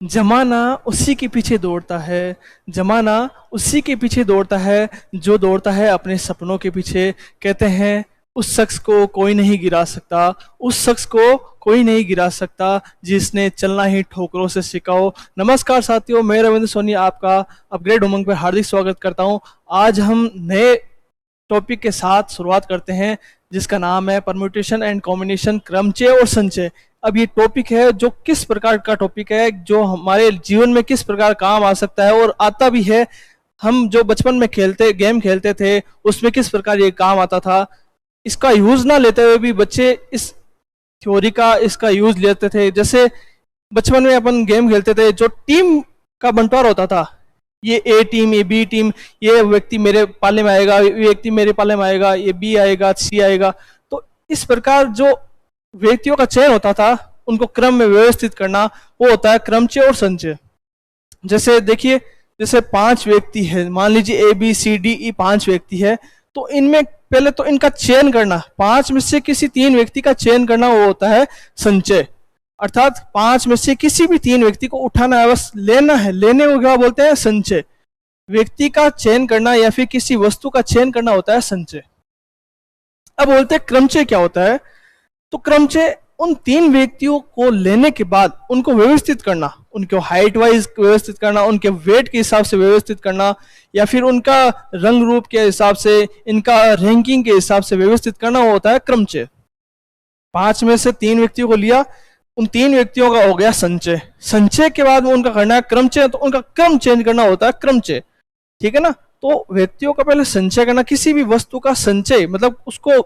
जमाना उसी के पीछे दौड़ता है। जमाना उसी के पीछे दौड़ता है जो दौड़ता है अपने सपनों के पीछे। कहते हैं उस शख्स को कोई नहीं गिरा सकता, उस शख्स को कोई नहीं गिरा सकता जिसने चलना ही ठोकरों से सीखा हो। नमस्कार साथियों, मैं रविंद्र सोनी आपका अपग्रेड उमंग पर हार्दिक स्वागत करता हूं। आज हम नए टॉपिक के साथ शुरुआत करते हैं जिसका नाम है परम्यूटेशन एंड कॉम्बिनेशन, क्रमचय और संचय। अब ये टॉपिक है जो किस प्रकार का टॉपिक है, जो हमारे जीवन में किस प्रकार काम आ सकता है और आता भी है। हम जो बचपन में गेम खेलते थे उसमें किस प्रकार ये काम आता था, इसका यूज ना लेते हुए भी बच्चे इस थ्योरी का इसका यूज लेते थे। जैसे बचपन में अपन गेम खेलते थे, जो टीम का बंटवारा होता था, ये ए टीम, ये बी टीम, ये व्यक्ति मेरे पाले में आएगा, ये व्यक्ति मेरे पाले में आएगा, ये बी आएगा, सी आएगा। तो इस प्रकार जो व्यक्तियों का चयन होता था उनको क्रम में व्यवस्थित करना, वो होता है क्रमचय और संचय। जैसे देखिए, जैसे 5 व्यक्ति है, मान लीजिए A B C D E 5 व्यक्ति है, तो इनमें पहले तो इनका चयन करना, 5 में से किसी 3 व्यक्ति का चयन करना, वो होता है संचय। अर्थात 5 में से किसी भी 3 व्यक्ति को उठाना है, बस लेना है, लेने को क्या बोलते हैं, संचय। व्यक्ति का चयन करना या फिर किसी वस्तु का चयन करना होता है संचय। अब बोलते हैं क्रमचय क्या होता है। तो क्रमचय उन 3 व्यक्तियों को लेने के बाद उनको व्यवस्थित करना, उनको हाइट वाइज व्यवस्थित करना, उनके वेट के हिसाब से व्यवस्थित करना, या फिर उनका रंग रूप के हिसाब से, इनका रैंकिंग के हिसाब से व्यवस्थित करना, वो होता है क्रमचय। 5 में से 3 व्यक्तियों को लिया, उन 3 व्यक्तियों का हो गया संचय। संचय के बाद उनका करना है क्रमचय, तो उनका क्रम चेंज करना होता है क्रमचय। ठीक है ना। तो व्यक्तियों का पहले संचय करना, किसी भी वस्तु का संचय मतलब उसको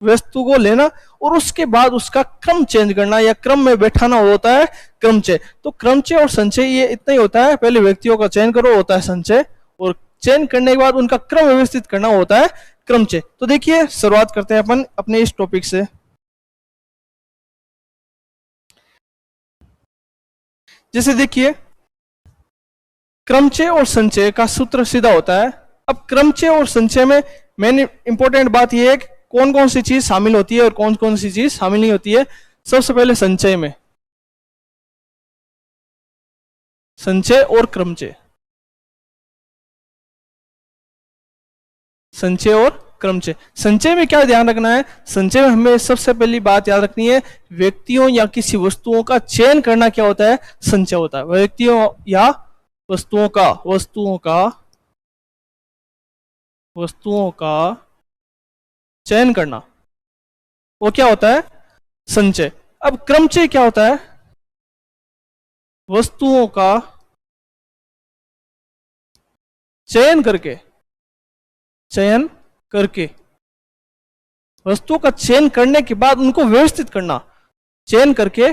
वस्तु को लेना और उसके बाद उसका क्रम चेंज करना या क्रम में बैठाना होता है क्रमचय। तो क्रमचय और संचय ये इतना ही होता है, पहले व्यक्तियों का चयन करो होता है संचय, और चयन करने के बाद उनका क्रम व्यवस्थित करना होता है क्रमचय। तो देखिए, शुरुआत करते हैं अपन अपने इस टॉपिक से। जैसे देखिए, क्रमचय और संचय का सूत्र सीधा होता है। अब क्रमचय और संचय में मेन इंपॉर्टेंट बात यह है कि कौन कौन सी चीज शामिल होती है और कौन कौन सी चीज शामिल नहीं होती है। सबसे पहले संचय में, संचय और क्रमचय, संचय और क्रमचय। संचय में क्या ध्यान रखना है, संचय में हमें सबसे पहली बात याद रखनी है, व्यक्तियों या किसी वस्तुओं का चयन करना क्या होता है, संचय होता है। व्यक्तियों या वस्तुओं का चयन करना, वो क्या होता है, संचय। अब क्रमचय क्या होता है, वस्तुओं का चयन करके वस्तुओं का चयन करने के बाद उनको व्यवस्थित करना, चयन करके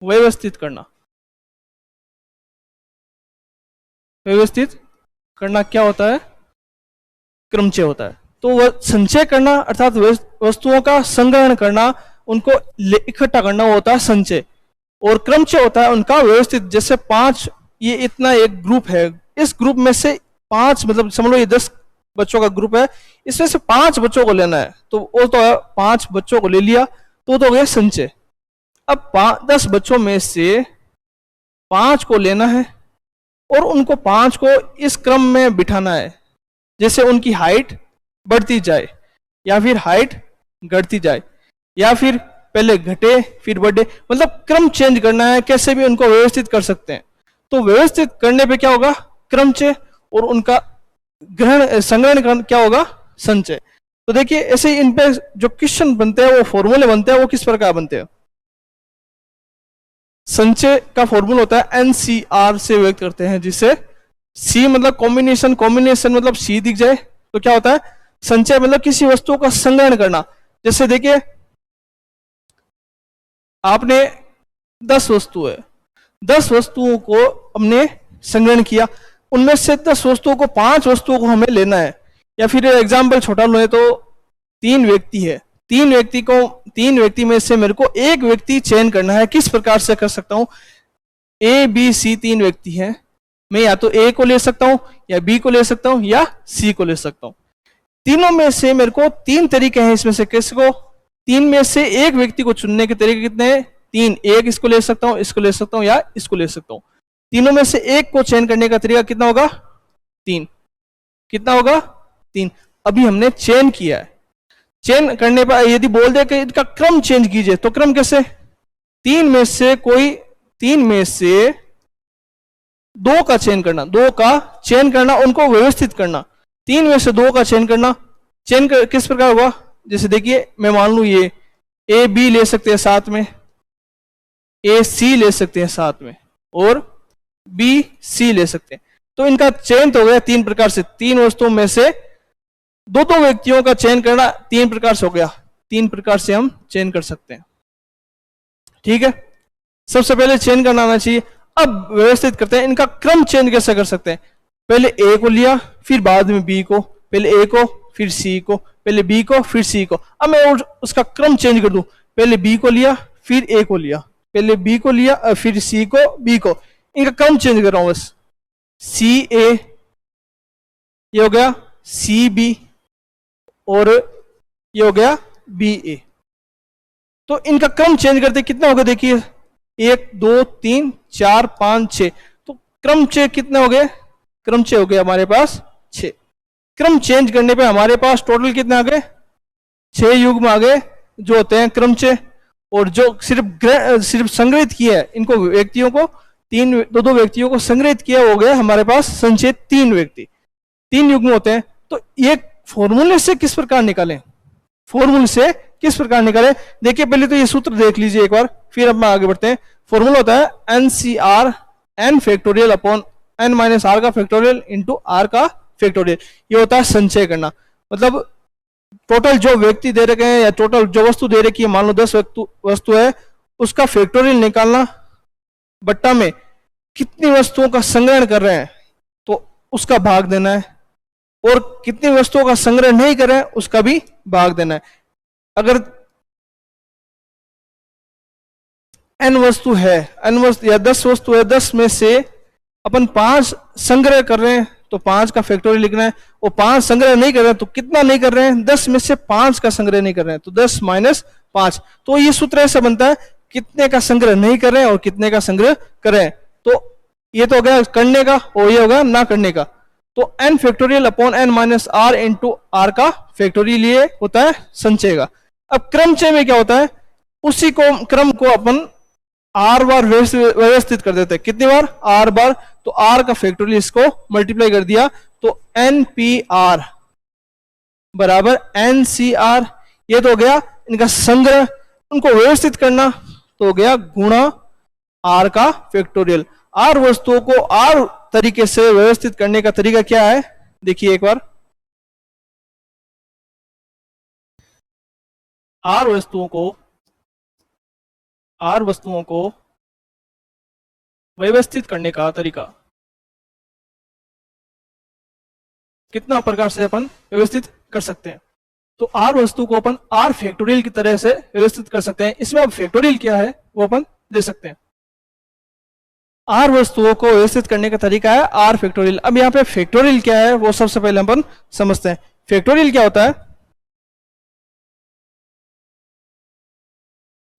व्यवस्थित करना क्या होता है, क्रमचय होता है। तो वह संचय करना अर्थात वस्तुओं का संग्रहण करना, उनको इकट्ठा करना होता है संचय। और क्रमचय होता है उनका व्यवस्थित। जैसे 5, ये इतना एक ग्रुप है, इस ग्रुप में से 5 मतलब समझ लो ये 10 बच्चों का ग्रुप है, इसमें से 5 बच्चों को लेना है, तो वो तो 5 बच्चों को ले लिया, तो हो गया संचय। अब 10 बच्चों में से 5 को लेना है और उनको 5 को इस क्रम में बिठाना है, जैसे उनकी हाइट बढ़ती जाए या फिर हाइट घटती जाए, या फिर पहले घटे फिर बढ़े, मतलब क्रम चेंज करना है, कैसे भी उनको व्यवस्थित कर सकते हैं। तो व्यवस्थित करने पे क्या होगा, क्रमचय, और उनका संग्रहण क्या होगा, संचय। तो देखिए, ऐसे इन पे जो क्वेश्चन बनते हैं, वो फॉर्मूले बनते हैं, वो किस प्रकार बनते हैं। संचय का फॉर्मूला होता है NCR से व्यक्त करते हैं, जिसे C मतलब कॉम्बिनेशन, कॉम्बिनेशन मतलब C दिख जाए तो क्या होता है, संचय मतलब किसी वस्तु का संग्रहण करना। जैसे देखिए, आपने 10 वस्तु है, 10 वस्तुओं को हमने संग्रहण किया, उनमें से 10 वस्तुओं को 5 वस्तुओं को हमें लेना है। या फिर एग्जाम्पल छोटा लो तो 3 व्यक्ति है, 3 व्यक्ति में से मेरे को एक व्यक्ति चयन करना है। किस प्रकार से कर सकता हूं, A B C 3 व्यक्ति हैं, मैं या तो A को ले सकता हूं या B को ले सकता हूं या C को ले सकता हूं। तीनों में से मेरे को 3 तरीके हैं, इसमें से किसको, 3 में से एक व्यक्ति को चुनने के तरीके कितने हैं, 3। एक इसको ले सकता हूं, इसको ले सकता हूं या इसको ले सकता हूं। तीनों में से एक को चयन करने का तरीका कितना होगा? 3। कितना होगा? 3। अभी हमने चयन किया है, चयन करने पर यदि बोल दे कि इसका क्रम चेंज कीजिए, तो क्रम कैसे? 3 में से 2 का चयन करना, 2 का चयन करना, उनको व्यवस्थित करना। 3 में से 2 का चयन करना, चयन किस प्रकार होगा? जैसे देखिए, मैं मान लू ये ए बी ले सकते हैं साथ में, ए सी ले सकते हैं साथ में, और बी सी ले सकते हैं। तो इनका चयन तो हो गया 3 प्रकार से। 3 वस्तुओं में से दो व्यक्तियों का चयन करना 3 प्रकार से हो गया। 3 प्रकार से हम चयन कर सकते हैं। ठीक है, सबसे पहले चयन करना आना चाहिए। अब व्यवस्थित करते हैं, इनका क्रम चेंज कैसे कर सकते हैं? पहले ए को लिया, फिर बाद में बी को, पहले ए को फिर सी को, पहले बी को फिर सी को। अब मैं उसका क्रम चेंज कर दूं, पहले बी को लिया फिर ए को लिया, पहले बी को लिया फिर सी को, बी को। इनका क्रम चेंज कर रहा हूं बस। सी ए ये हो गया, सी बी, और ये हो गया बी ए। तो इनका क्रम चेंज करते कितना होगा? देखिए 1 2 3 4 5 6। तो क्रम चेंज कितने हो गए? क्रम चेंज हो गए हमारे पास 6। क्रम चेंज करने पे हमारे पास टोटल कितने आ गए? 6 युग्म आ गए जो होते हैं क्रम चेंज। और जो सिर्फ संग्रहित किया है, इनको व्यक्तियों को दो व्यक्तियों को संग्रहित किया हो गया हमारे पास संचय 3 व्यक्ति, 3 युग्म होते हैं। तो ये फॉर्मूले से किस प्रकार निकालें? फॉर्मूले से किस प्रकार निकालें? देखिए पहले तो ये सूत्र देख लीजिए एक बार, फिर अब आगे बढ़ते हैं। फॉर्मूला होता है NCR n factorial upon n minus r का फैक्टोरियल इंटू आर का फैक्टोरियल। ये होता है संचय करना। मतलब टोटल जो व्यक्ति दे रखे हैं या टोटल जो वस्तु दे रखी है, मान लो 10 वस्तु है, उसका फैक्टोरियल निकालना, बट्टा में कितनी वस्तुओं का संग्रहण कर रहे हैं तो उसका भाग देना है, और कितनी वस्तुओं का संग्रह नहीं कर रहे हैं उसका भी भाग देना है। अगर n वस्तु है, n वस्तु या 10 वस्तु है, 10 में से अपन 5 संग्रह कर रहे हैं तो 5 का फैक्टोरियल लिखना है, और 5 संग्रह नहीं कर रहे हैं तो कितना नहीं कर रहे हैं? 10 में से 5 का संग्रह नहीं कर रहे हैं, तो 10 माइनस 5। तो ये सूत्र ऐसा बनता है, कितने का संग्रह नहीं कर रहे हैं और कितने का संग्रह कर रहे हैं। तो ये तो हो गया करने का, और ये होगा ना करने का। तो n factorial upon n minus r into r का फैक्टोरियल ये होता है संचय का। अब क्रमचय में क्या होता है? उसी को क्रम को अपन आर बार व्यवस्थित कर देते हैं। कितनी बार? आर बार। तो आर का फैक्टोरियल इसको मल्टीप्लाई कर दिया, तो एन पी आर बराबर एन सी आर। ये तो हो गया इनका संग्रह। उनको व्यवस्थित करना तो हो गया गुणा आर का फैक्टोरियल। आर वस्तुओं को आर तरीके से व्यवस्थित करने का तरीका क्या है? देखिए एक बार, आर वस्तुओं को व्यवस्थित करने का तरीका कितना प्रकार से अपन व्यवस्थित कर सकते हैं? तो आर वस्तु को अपन आर फैक्टोरियल की तरह से व्यवस्थित कर सकते हैं। इसमें अब फैक्टोरियल क्या है वो अपन दे सकते हैं। आर वस्तुओं को व्यवस्थित करने का तरीका है आर फैक्टोरियल। अब यहाँ पे फैक्टोरियल क्या है वो सबसे पहले अपन समझते हैं। फैक्टोरियल क्या होता है?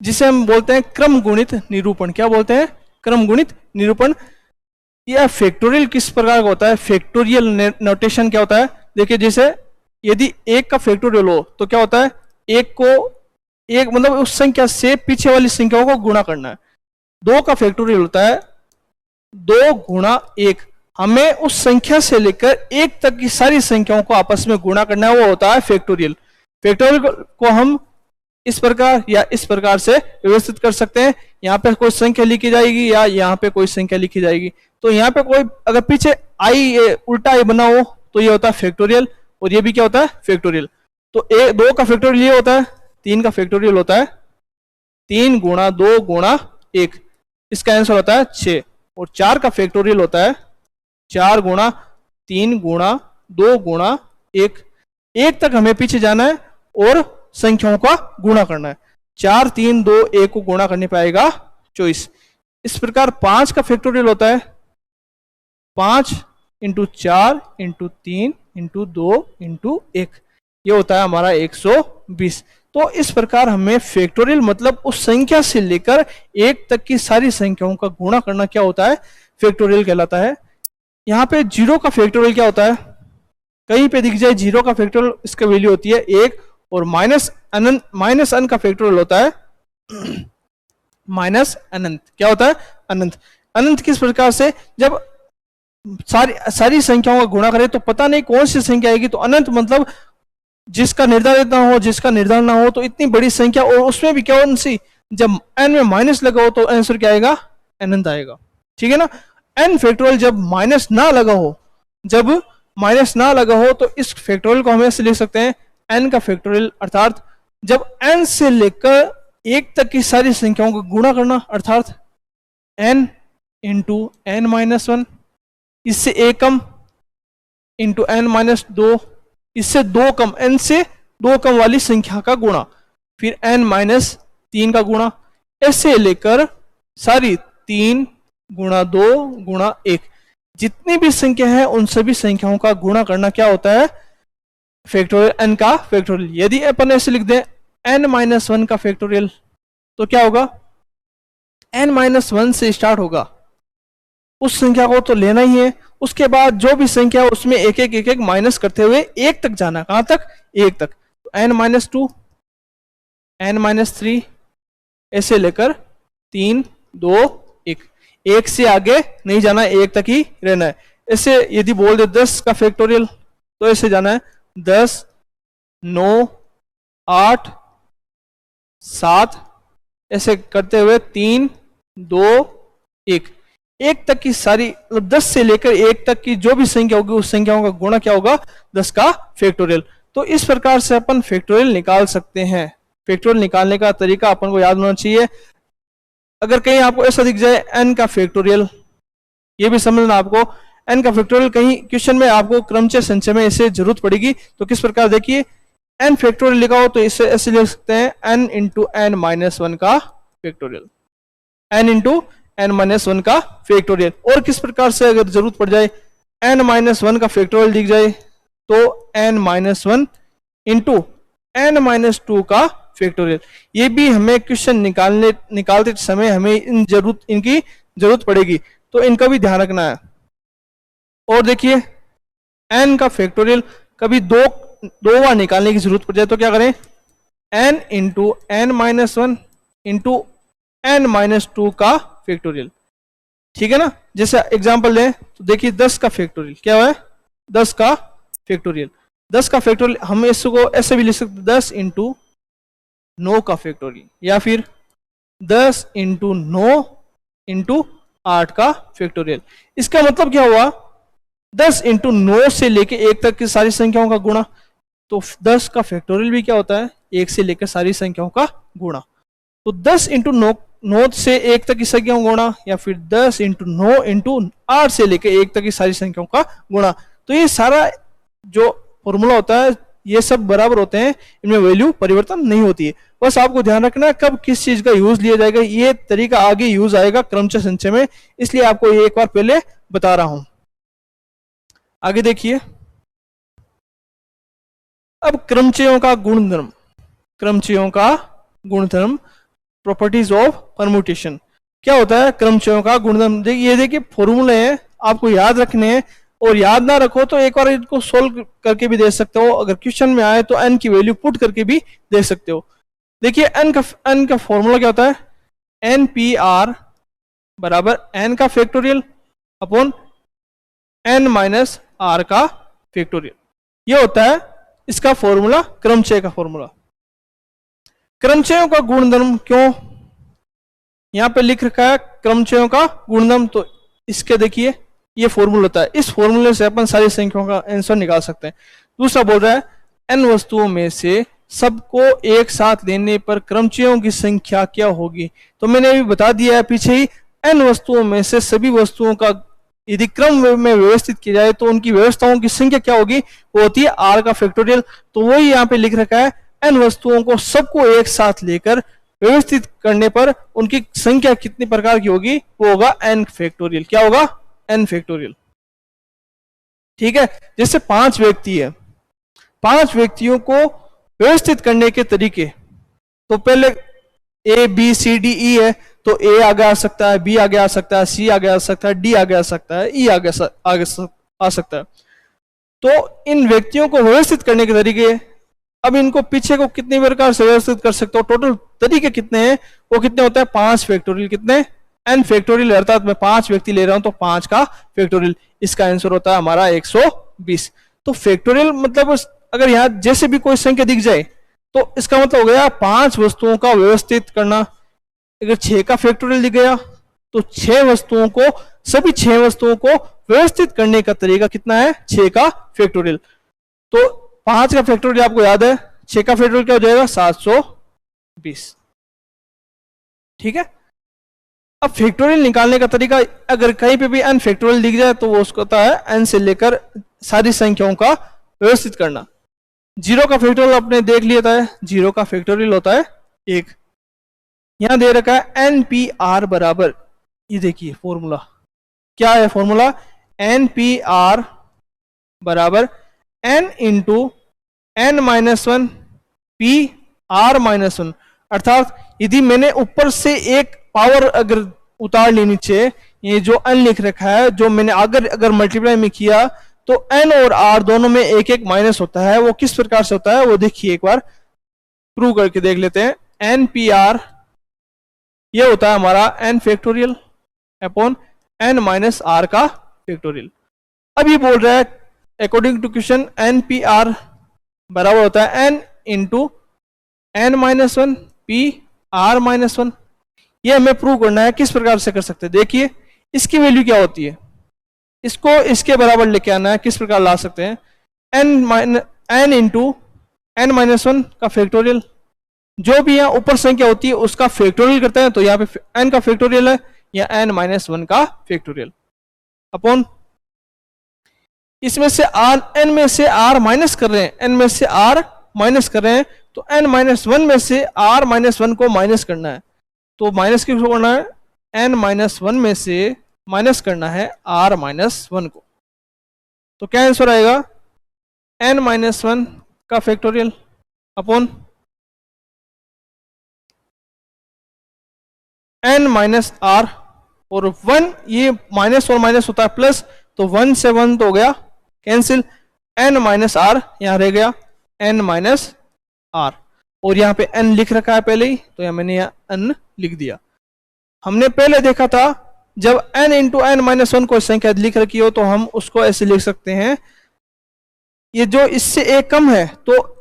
जिसे हम बोलते हैं क्रम गुणित निरूपण। क्या बोलते हैं? क्रम गुणित निरूपण। यह फैक्टोरियल किस प्रकार का होता है? फैक्टोरियल नोटेशन क्या होता है? देखिए, जैसे यदि 1 का फैक्टोरियल हो तो क्या होता है? 1 को एक मतलब उस संख्या से पीछे वाली संख्याओं को गुणा करना है। 2 का फैक्टोरियल होता है 2 गुणा 1। हमें उस संख्या से लेकर 1 तक की सारी संख्याओं को आपस में गुणा करना है, वो होता है फैक्टोरियल। फैक्टोरियल को हम इस प्रकार या इस प्रकार से व्यवस्थित कर सकते हैं। यहाँ पे कोई संख्या लिखी जाएगी या यहाँ पे कोई संख्या लिखी जाएगी। तो यहाँ पे कोई अगर पीछे आई उल्टा आई बना हो तो ये होता है फैक्टोरियल, और ये भी क्या होता है? फैक्टोरियल। तो 2 का फैक्टोरियल ये होता है, 3 का फैक्टोरियल होता है 3 गुणा 2 गुणा 1। इसका आंसर होता है 6। और 4 का फैक्टोरियल होता है 4 गुणा 3 गुणा 2 गुणा 1। 1 तक हमें पीछे जाना है और संख्याओं का गुणा करना है। 4 3 2 1 को गुणा करने पाएगा 24। इस प्रकार 5 का फैक्टोरियल होता है 5 इंटू 4 इंटू 3 इंटू 2 इंटू 1। ये होता है हमारा 120। तो इस प्रकार हमें फैक्टोरियल मतलब उस संख्या से लेकर 1 तक की सारी संख्याओं का गुणा करना क्या होता है? फैक्टोरियल कहलाता है। यहाँ पे 0 का फैक्टोरियल क्या होता है, कहीं पे दिख जाए 0 का फैक्टोरियल, इसका वैल्यू होती है 1, और माइनस n का फैक्टोरियल होता है माइनस अनंत। क्या होता है, अनंत। अनंत किस प्रकार से, जब सारी संख्याओं का गुणा करें तो पता नहीं कौन सी संख्या आएगी, तो अनंत मतलब जिसका निर्धारित ना हो, जिसका निर्धारण ना हो, तो इतनी बड़ी संख्या, और उसमें भी कौन सी, जब n में माइनस लगा हो तो आंसर क्या आएगा, अनंत आएगा। ठीक है ना। n फैक्टोरियल जब माइनस ना लगा हो, जब माइनस ना लगा हो, तो इस फैक्टोरियल को हम ऐसे लिख सकते हैं n का फैक्टोरियल, अर्थात जब n से लेकर 1 तक की सारी संख्याओं को गुणा करना, अर्थात n इंटू n माइनस 1, इससे 1 कम इंटू n माइनस 2, इससे 2 कम, n से 2 कम वाली संख्या का गुणा, फिर n माइनस 3 का गुणा, ऐसे लेकर सारी 3 गुणा 2 गुणा 1, जितनी भी संख्या है उन सभी संख्याओं का गुणा करना क्या होता है, फैक्टोरियल n का फैक्टोरियल। यदि अपन ऐसे लिख दें n माइनस 1 का फैक्टोरियल, तो क्या होगा, n माइनस 1 से स्टार्ट होगा, उस संख्या को तो लेना ही है, उसके बाद जो भी संख्या है उसमें एक एक माइनस करते हुए 1 तक जाना, कहां तक, 1 तक, तो n माइनस 2, n माइनस 3, ऐसे लेकर 3 2 1, 1 से आगे नहीं जाना, 1 तक ही रहना है। ऐसे यदि बोल दे 10 का फैक्टोरियल, तो ऐसे जाना है 10 9 8 7, ऐसे करते हुए 3 2 1, 1 तक की सारी, मतलब 10 से लेकर 1 तक की जो भी संख्या होगी उस संख्याओं का गुणा क्या होगा, 10 का फैक्टोरियल। तो इस प्रकार से अपन फैक्टोरियल निकाल सकते हैं। फैक्टोरियल निकालने का तरीका अपन को याद होना चाहिए। अगर कहीं आपको ऐसा दिख जाए n का फैक्टोरियल, ये भी समझना आपको, n का फैक्टोरियल कहीं क्वेश्चन में आपको क्रमचय संचय में इसे जरूरत पड़ेगी, तो किस प्रकार, देखिए n फैक्टोरियल लिखा हो तो इसे ऐसे लिख सकते हैं n इंटू n माइनस 1 का factorial, n into n minus 1 का फैक्टोरियल। और किस प्रकार से अगर जरूरत पड़ जाए n माइनस 1 का फैक्टोरियल दिख जाए, तो n minus 1 into n minus 2 का फैक्टोरियल। ये भी हमें क्वेश्चन निकालते समय हमें इनकी जरूरत पड़ेगी, तो इनका भी ध्यान रखना है। और देखिए n का फैक्टोरियल कभी दो बार निकालने की जरूरत पड़ जाए तो क्या करें, n into n minus 1 into n minus 2 का फैक्टोरियल। ठीक है ना। जैसे एग्जांपल लें तो देखिए 10 का फैक्टोरियल क्या है, 10 का फैक्टोरियल, 10 का फैक्टोरियल हम इसको ऐसे भी लिख सकते 10 इंटू 9 का फैक्टोरियल, या फिर 10 इंटू 9 इंटू 8 का फैक्टोरियल। इसका मतलब क्या हुआ, 10 इंटू 9 से लेके 1 तक की सारी संख्याओं का गुणा, तो 10 का फैक्टोरियल भी क्या होता है, 1 से लेकर सारी संख्याओं का गुणा। तो 10 इंटू 9 से 1 तक की संख्याओं का गुणा, या फिर 10 इंटू 9 इंटू 8 से लेकर 1 तक की सारी संख्याओं का गुणा। तो ये सारा जो फॉर्मूला होता है ये सब बराबर होते हैं, इनमें वैल्यू परिवर्तन नहीं होती है। बस आपको ध्यान रखना है कब किस चीज का यूज लिया जाएगा, ये तरीका आगे यूज आएगा क्रमचय संचय में, इसलिए आपको ये एक बार पहले बता रहा हूं। आगे देखिए, अब क्रमचयों का गुणधर्म, क्रमचयों का गुणधर्म, प्रॉपर्टीज ऑफ परम्यूटेशन। क्या होता है क्रमचयों का गुणधर्म, ये देखिए फॉर्मूले हैं, आपको याद रखने हैं, और याद ना रखो तो एक बार इनको सोल्व करके भी दे सकते हो, अगर क्वेश्चन में आए तो n की वैल्यू पुट करके भी दे सकते हो। देखिए n का फॉर्मूला क्या होता है, NPR बराबर n का factorial upon n minus r का फैक्टोरियल, ये होता है इसका फॉर्मूला, क्रमचय का फॉर्मूला। क्रमचयों का गुणधर्म क्यों यहां पे लिख रखा है, क्रमचयों का गुणधर्म, तो इसके देखिए ये फॉर्मूला होता है, इस फॉर्मूले से अपन सारी संख्याओं का आंसर निकाल सकते हैं। दूसरा बोल रहा है n वस्तुओं में से सबको एक साथ लेने पर क्रमचयों की संख्या क्या होगी, तो मैंने अभी बता दिया है पीछे ही, n वस्तुओं में से सभी वस्तुओं का यदि क्रम में व्यवस्थित किया जाए तो उनकी व्यवस्थाओं की संख्या क्या होगी, वो होती है r का फैक्टोरियल। तो वही यहाँ पे लिख रखा है, n वस्तुओं को सबको एक साथ लेकर व्यवस्थित करने पर उनकी संख्या कितनी प्रकार की होगी, वो होगा n फैक्टोरियल। क्या होगा, n फैक्टोरियल। ठीक है। जैसे 5 व्यक्ति है, 5 व्यक्तियों को व्यवस्थित करने के तरीके, तो पहले A B C D E है, तो ए आगे आ सकता है, बी आगे आ सकता है, सी आगे आ सकता है, डी आगे आ सकता है, ई आगे आ सकता है। तो इन व्यक्तियों को व्यवस्थित करने के तरीके, अब इनको पीछे को कितनी प्रकार से व्यवस्थित कर सकते हो, टोटल तरीके कितने हैं, वो कितने होते हैं 5 फैक्टोरियल, कितने n फैक्टोरियल, अर्थात मैं 5 व्यक्ति ले रहा हूं तो 5 का फैक्टोरियल, इसका आंसर होता है हमारा 120। तो फैक्टोरियल मतलब अगर यहां जैसे भी कोई संख्या दिख जाए तो इसका मतलब हो गया 5 वस्तुओं का व्यवस्थित करना। अगर 6 का फैक्टोरियल दिख गया तो 6 वस्तुओं को, सभी 6 वस्तुओं को व्यवस्थित करने का तरीका कितना है, 6 का फैक्टोरियल। तो 5 का फैक्टोरियल आपको याद है, 6 का फैक्टोरियल क्या हो जाएगा 720। ठीक है। अब फैक्टोरियल निकालने का तरीका, अगर कहीं पे भी n फैक्टोरियल दिख जाए तो वो उसको होता है n से लेकर सारी संख्याओं का व्यवस्थित करना। 0 का फैक्टोरियल आपने देख लिया था, 0 का फैक्टोरियल होता है 1। यहां दे रखा है NPR बराबर, ये देखिए फॉर्मूला क्या है, फॉर्मूला NPR बराबर n इंटू n-1 PR-1, अर्थात यदि मैंने ऊपर से एक पावर अगर उतार ली नीचे, ये जो n लिख रखा है, जो मैंने अगर मल्टीप्लाई में किया तो n और r दोनों में एक एक माइनस होता है। वो किस प्रकार से होता है वो देखिए, एक बार प्रूव करके देख लेते हैं। NPR ये होता है हमारा n फैक्टोरियल अपॉन n-r का फैक्टोरियल। अब ये बोल रहा है अकॉर्डिंग टू क्वेश्चन NPR बराबर होता है n इंटू n-1 PR-1। ये हमें प्रूव करना है, किस प्रकार से कर सकते हैं, देखिए इसकी वैल्यू क्या होती है, इसको इसके बराबर लेके आना है, किस प्रकार ला सकते हैं, n इंटू n-1 का फैक्टोरियल, जो भी यहाँ ऊपर संख्या होती है उसका फैक्टोरियल करते हैं, तो यहाँ पे n का फैक्टोरियल है या n-1 का फैक्टोरियल अपॉन इसमें से r, n में से r माइनस कर रहे हैं, n में से r माइनस कर रहे हैं, तो n-1 में से r-1 को माइनस करना है, तो माइनस किसको करना है, n-1 में से माइनस करना है r-1 को। तो क्या आंसर आएगा, n-1 का फैक्टोरियल अपॉन n-r और 1, ये माइनस और माइनस होता है प्लस, तो 1 से 1 तो हो गया कैंसिल, n-r यहां रह गया n-r, और यहाँ पे n लिख रखा है पहले ही, तो यहाँ मैंने यहाँ n लिख दिया। हमने पहले देखा था जब n इंटू n-1 कोई संख्या लिख रखी हो तो हम उसको ऐसे लिख सकते हैं, ये जो इससे एक कम है तो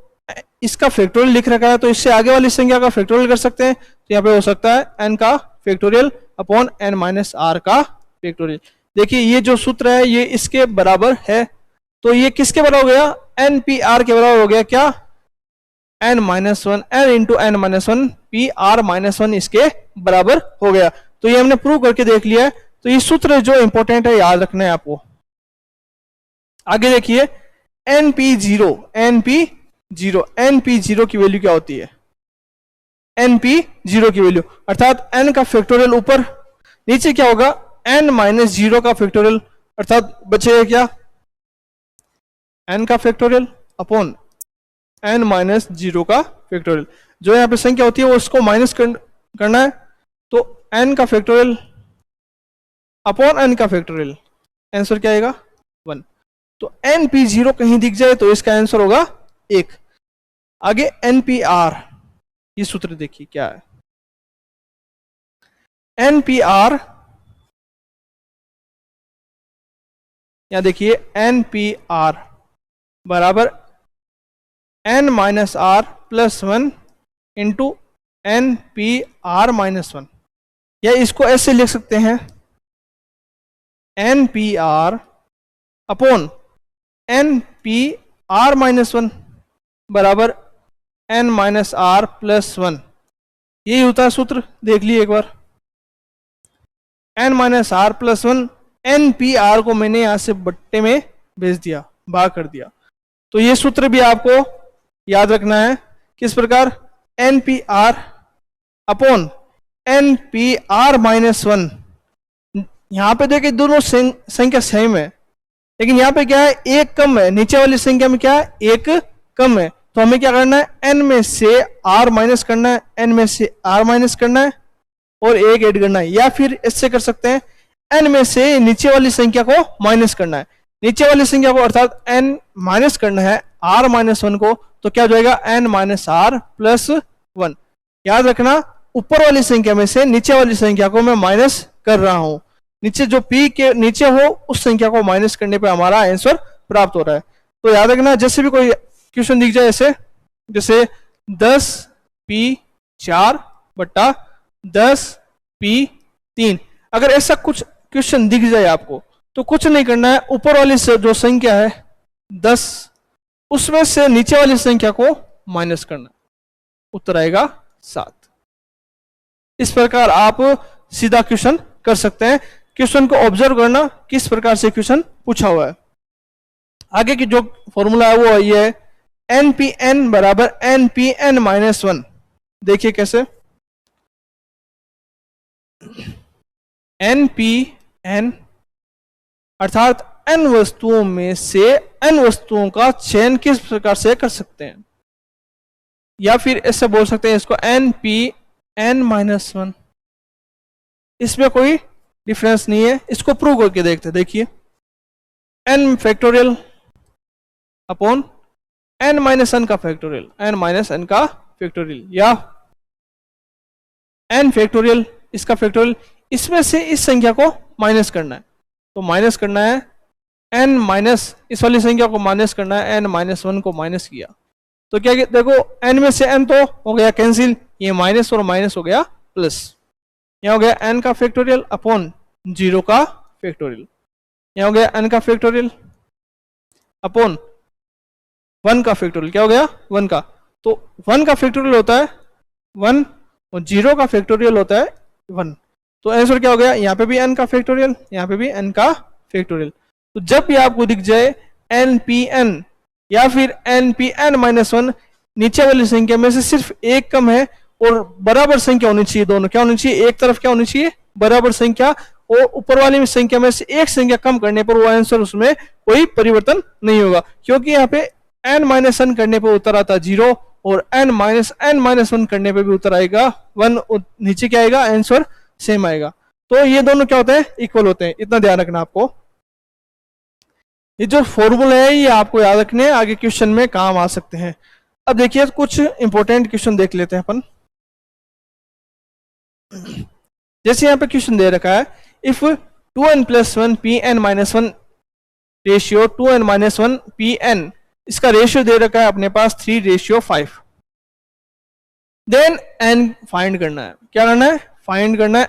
इसका फैक्टोरियल लिख रखा है, तो इससे आगे वाली संख्या का फैक्टोरियल कर सकते हैं, तो यहाँ पे हो सकता है n का फैक्टोरियल अपॉन n-r का फैक्टोरियल। देखिए ये जो सूत्र है ये इसके बराबर है, तो ये किसके बराबर हो गया, NPR के बराबर हो गया, क्या n-1, n into n-1 PR-1 इसके बराबर हो गया। तो ये हमने प्रूव करके देख लिया है। तो ये सूत्र जो इंपॉर्टेंट है याद रखना है आपको। आगे देखिए NP0 की वैल्यू क्या होती है, NP0 की वैल्यू अर्थात n का फैक्टोरियल ऊपर, नीचे क्या होगा n-0 का फैक्टोरियल, अर्थात बचेगा क्या n का फैक्टोरियल अपॉन n-0 का फैक्टोरियल। जो यहाँ पे संख्या होती है वो उसको माइनस करना है, तो n का फैक्टोरियल अपॉन n का फैक्टोरियल, आंसर क्या आएगा 1। तो NP0 कहीं दिख जाए तो इसका आंसर होगा 1। आगे NPR, ये सूत्र देखिए क्या है, NPR यहां देखिए NPR बराबर n-r प्लस 1 इंटू NPR-1, या इसको ऐसे लिख सकते हैं NPR अपॉन NPR-1 बराबर n-r प्लस 1, यही होता है सूत्र, देख लिए एक बार, n-r प्लस 1, NPR को मैंने यहां से बट्टे में भेज दिया, भाग कर दिया। तो ये सूत्र भी आपको याद रखना है, किस प्रकार NPR अपॉन NPR-1। यहां पे देखिए दोनों संख्या सेम है, लेकिन यहां पे क्या है एक कम है, नीचे वाली संख्या में क्या है एक कम है, तो हमें क्या करना है n में से r माइनस करना है, n में से r माइनस करना है, और 1 ऐड करना है, या फिर इससे कर सकते हैं n में से नीचे वाली संख्या को माइनस करना है। नीचे वाली संख्या को अर्थात n माइनस करना है r माइनस 1 को, तो क्या हो जाएगा n माइनस r प्लस 1। याद रखना ऊपर वाली संख्या में से नीचे वाली संख्या को मैं माइनस कर रहा हूं, नीचे जो p के नीचे हो उस संख्या को माइनस करने पे हमारा आंसर प्राप्त हो रहा है। तो याद रखना जैसे भी कोई क्वेश्चन दिख जाए ऐसे, जैसे 10p4 बट्टा 10p3, अगर ऐसा कुछ क्वेश्चन दिख जाए आपको तो कुछ नहीं करना है, ऊपर वाली से जो संख्या है 10 उसमें से नीचे वाली संख्या को माइनस करना, उत्तर आएगा 7। इस प्रकार आप सीधा क्वेश्चन कर सकते हैं। क्वेश्चन को ऑब्जर्व करना किस प्रकार से क्वेश्चन पूछा हुआ है। आगे की जो फॉर्मूला है वो ये है npn बराबर npn माइनस 1। देखिए कैसे, npn अर्थात n वस्तुओं में से n वस्तुओं का चयन किस प्रकार से कर सकते हैं, या फिर ऐसे बोल सकते हैं इसको npn माइनस 1। इसमें कोई डिफरेंस नहीं है, इसको प्रूव करके देखते हैं। देखिए n factorial upon n minus n का फैक्टोरियल, n माइनस n का फैक्टोरियल, या n फैक्टोरियल इसका फैक्टोरियल, इसमें से इस संख्या को माइनस करना है। तो माइनस करना है n माइनस इस वाली संख्या को माइनस करना है, n माइनस 1 को माइनस किया तो क्या देखो n में से n तो हो गया कैंसिल, ये माइनस और माइनस हो गया प्लस, यहाँ हो गया n का फैक्टोरियल अपॉन 0 का फैक्टोरियल, यहाँ हो गया n का फैक्टोरियल अपॉन 1 का फैक्टोरियल, क्या हो गया 1 का। तो 1 का फैक्टोरियल होता है 1 और 0 का फैक्टोरियल होता है 1, तो आंसर क्या हो गया, यहाँ पे भी n का फैक्टोरियल, यहाँ पे भी n का फैक्टोरियल। तो जब भी आपको दिख जाए npn या फिर npn माइनस 1, नीचे वाली संख्या में से सिर्फ एक कम है और बराबर संख्या होनी चाहिए, दोनों क्या होनी चाहिए, एक तरफ क्या होनी चाहिए बराबर संख्या, और ऊपर वाली संख्या में से एक संख्या कम करने पर वो आंसर उसमें कोई परिवर्तन नहीं होगा, क्योंकि यहाँ पे n माइनस 1 करने पर उत्तर आता है 0 और n माइनस 1 करने पे भी उत्तर आएगा 1, नीचे क्या आएगा आंसर सेम आएगा। तो ये दोनों क्या होते हैं, इक्वल होते हैं, इतना ध्यान रखना आपको। ये जो फॉर्मूला है ये आपको याद रखने आगे क्वेश्चन में काम आ सकते हैं। अब देखिए कुछ इंपॉर्टेंट क्वेश्चन देख लेते हैं अपन। जैसे यहाँ पे क्वेश्चन दे रखा है if 2n plus 1 pn minus 1 ratio 2n minus 1 pn, इसका रेशियो दे रखा है अपने पास 3:5, देन n फाइंड करना है। क्या करना है, फाइंड करना है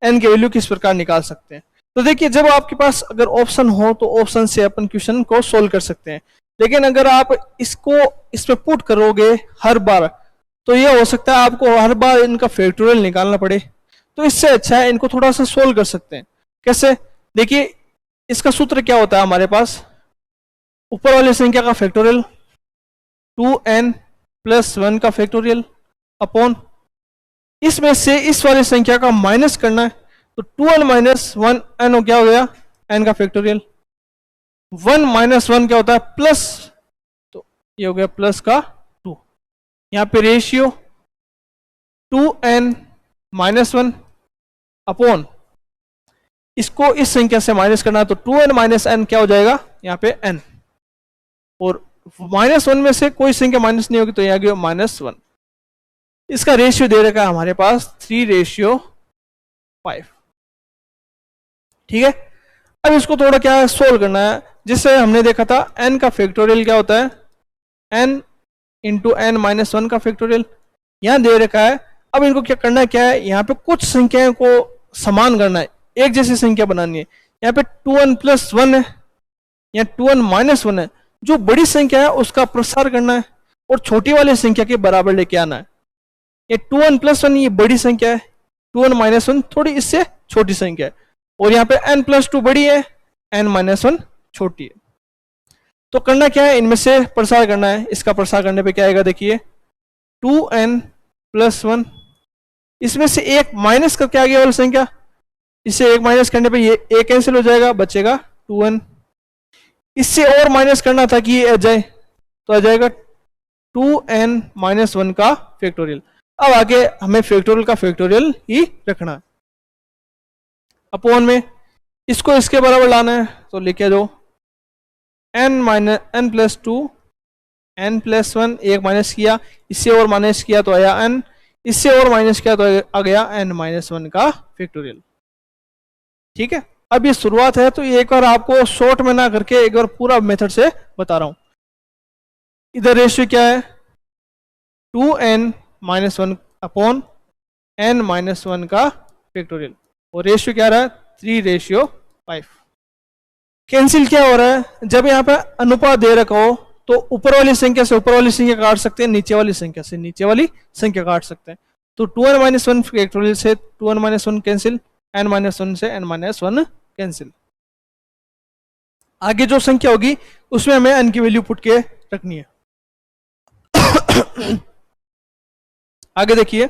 n की वैल्यू किस प्रकार निकाल सकते हैं। तो देखिए जब आपके पास अगर ऑप्शन हो तो ऑप्शन से अपन क्वेश्चन को सोल्व कर सकते हैं, लेकिन अगर आप इसको इसमें पुट करोगे हर बार तो ये हो सकता है आपको हर बार इनका फैक्टोरियल निकालना पड़े। तो इससे अच्छा है इनको थोड़ा सा सोल्व कर सकते हैं। कैसे, देखिए इसका सूत्र क्या होता है हमारे पास, ऊपर वाली संख्या का फैक्टोरियल 2n प्लस 1 का फैक्टोरियल अपॉन इसमें से इस वाली संख्या का माइनस करना है, तो 2n माइनस 1 n क्या हो गया n का फैक्टोरियल, 1 माइनस 1 क्या होता है प्लस, तो ये हो गया प्लस का 2, यहाँ पे रेशियो 2n माइनस 1 अपॉन इसको इस संख्या से माइनस करना है, तो 2n माइनस n क्या हो जाएगा यहाँ पे n, और माइनस 1 में से कोई संख्या माइनस नहीं होगी तो यहाँ गया माइनस 1। इसका रेशियो दे रखा है हमारे पास 3:5, ठीक है। अब इसको थोड़ा क्या सोल्व करना है, जिससे हमने देखा था n का फैक्टोरियल क्या होता है n इंटू n माइनस 1 का फैक्टोरियल, यहाँ दे रखा है। अब इनको क्या करना है, क्या है यहाँ पे कुछ संख्याओं को समान करना है, एक जैसी संख्या बनानी है। यहाँ पे 2n प्लस 1 है, यहाँ 2n माइनस 1 है, जो बड़ी संख्या है उसका प्रसार करना है और छोटी वाली संख्या के बराबर लेके आना है। ये 2n प्लस 1 ये बड़ी संख्या है, 2n माइनस 1 थोड़ी इससे छोटी संख्या है, और यहाँ पे n प्लस 2 बड़ी है, n माइनस 1 छोटी है। तो करना क्या है, इनमें से प्रसार करना है। इसका प्रसार करने पे क्या आएगा, देखिए 2n प्लस 1, इसमें से एक माइनस करके आगे वाली संख्या, इससे एक माइनस करने पे ये एक कैंसिल हो जाएगा, बचेगा 2n। इससे और माइनस करना था कि ये आ जाए, तो आ जाएगा 2n माइनस 1 का फैक्टोरियल। अब आगे हमें फैक्टोरियल का फैक्टोरियल ही रखना है। अपॉन में इसको इसके बराबर लाना है, तो लिखे दो n प्लस 2 n+1, एक माइनस किया, इससे और माइनस किया तो आया n, इससे और माइनस किया तो आ गया n-1 का फैक्टोरियल। ठीक है, अब ये शुरुआत है, तो एक बार आपको शॉर्ट में ना करके एक बार पूरा मेथड से बता रहा हूं। इधर रेशियो क्या है, 2n-1 अपॉन n-1 का फैक्टोरियल, और रेशियो क्या रहा है 3:5। कैंसिल क्या हो रहा है, जब यहाँ पे अनुपात दे रखा हो तो ऊपर वाली संख्या से ऊपर वाली संख्या काट सकते हैं, नीचे वाली संख्या से नीचे वाली संख्या काट सकते हैं। तो 2n-1 फैक्टोरियल से 2n-1 कैंसिल, n-1 से n-1 कैंसिल। आगे जो संख्या होगी उसमें हमें n की वैल्यू पुट के रखनी है। आगे देखिए,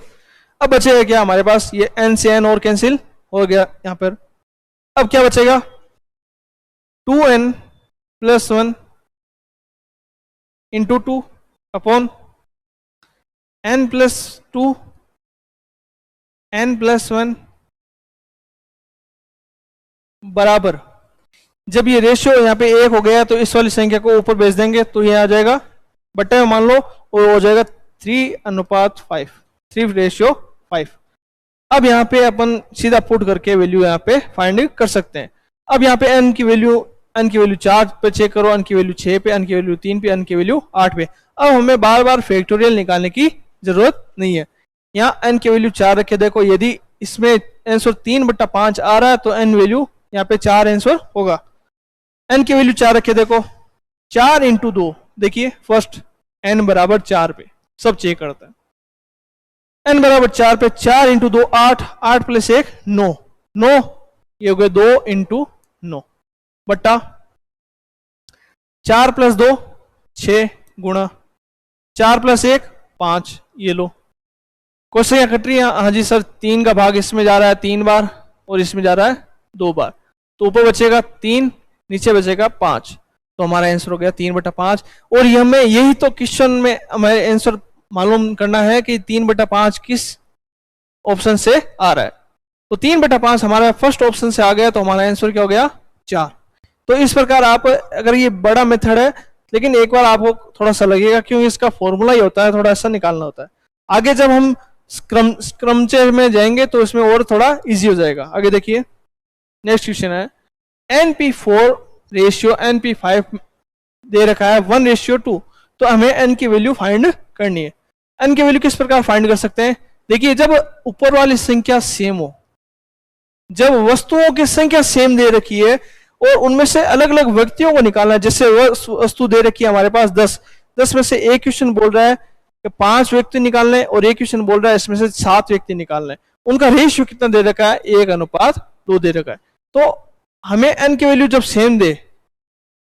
अब बचेगा क्या हमारे पास, ये n से n और कैंसिल हो गया यहाँ पर। अब क्या बचेगा, 2n+1 into 2 upon n+2 n+1 बराबर, जब ये रेशियो यहाँ पे 1 हो गया तो इस वाली संख्या को ऊपर भेज देंगे तो ये आ जाएगा बटे में मान लो, और हो जाएगा 3:5, 3:5। अब यहाँ पे अपन सीधा पुट करके वैल्यू यहाँ पे फाइंड कर सकते हैं। अब यहाँ पे n की वैल्यू 4 पे चेक करो, n की वैल्यू 6 पे, n की वैल्यू 3 पे, n की वैल्यू 8 पे। अब हमें बार बार फैक्टोरियल निकालने की जरूरत नहीं है। यहाँ n की वैल्यू 4 रखे, देखो यदि इसमें आंसर 3/5 आ रहा है तो n वैल्यू यहाँ पे 4 आंसर होगा। n की वैल्यू 4 रखे, देखो 4 इंटू 2, देखिए फर्स्ट n बराबर 4 पे सब चेक करता है, n बराबर 4 पे 4 इंटू 2 8, 8 प्लस 1 9, 9 ये हो गया 2 इंटू 9 बट्टा 4 प्लस 2 6 गुणा 4 प्लस 1 5, ये लो क्वेश्चन क्या कट रही है, हाँ जी सर 3 का भाग इसमें जा रहा है 3 बार और इसमें जा रहा है 2 बार, तो ऊपर बचेगा 3 नीचे बचेगा 5, तो हमारा आंसर हो गया 3/5। और ये हमें यही तो क्वेश्चन में हमें आंसर मालूम करना है कि 3/5 किस ऑप्शन से आ रहा है, तो 3/5 हमारा फर्स्ट ऑप्शन से आ गया, तो हमारा आंसर क्या हो गया 4। तो इस प्रकार आप, अगर ये बड़ा मेथड है लेकिन एक बार आपको थोड़ा सा लगेगा क्योंकि इसका फॉर्मूला ही होता है, थोड़ा ऐसा निकालना होता है। आगे जब हम क्रमचय में जाएंगे तो इसमें और थोड़ा इजी हो जाएगा। आगे देखिए, नेक्स्ट क्वेश्चन है np4 रेशियो np5 दे रखा है 1:2, तो हमें n की वैल्यू फाइंड करनी है। n की वैल्यू किस प्रकार फाइंड कर सकते हैं, देखिए जब ऊपर वाली संख्या सेम हो, जब वस्तुओं की संख्या सेम दे रखी है और उनमें से अलग अलग व्यक्तियों को निकालना है, जैसे वस्तु दे रखी है हमारे पास 10 में से एक क्वेश्चन बोल रहा है कि 5 व्यक्ति निकालने, और एक क्वेश्चन बोल रहा है इसमें से 7 व्यक्ति निकालने, उनका रेशियो कितना दे रखा है 1:2 दे रखा है। तो हमें n की वैल्यू जब सेम दे,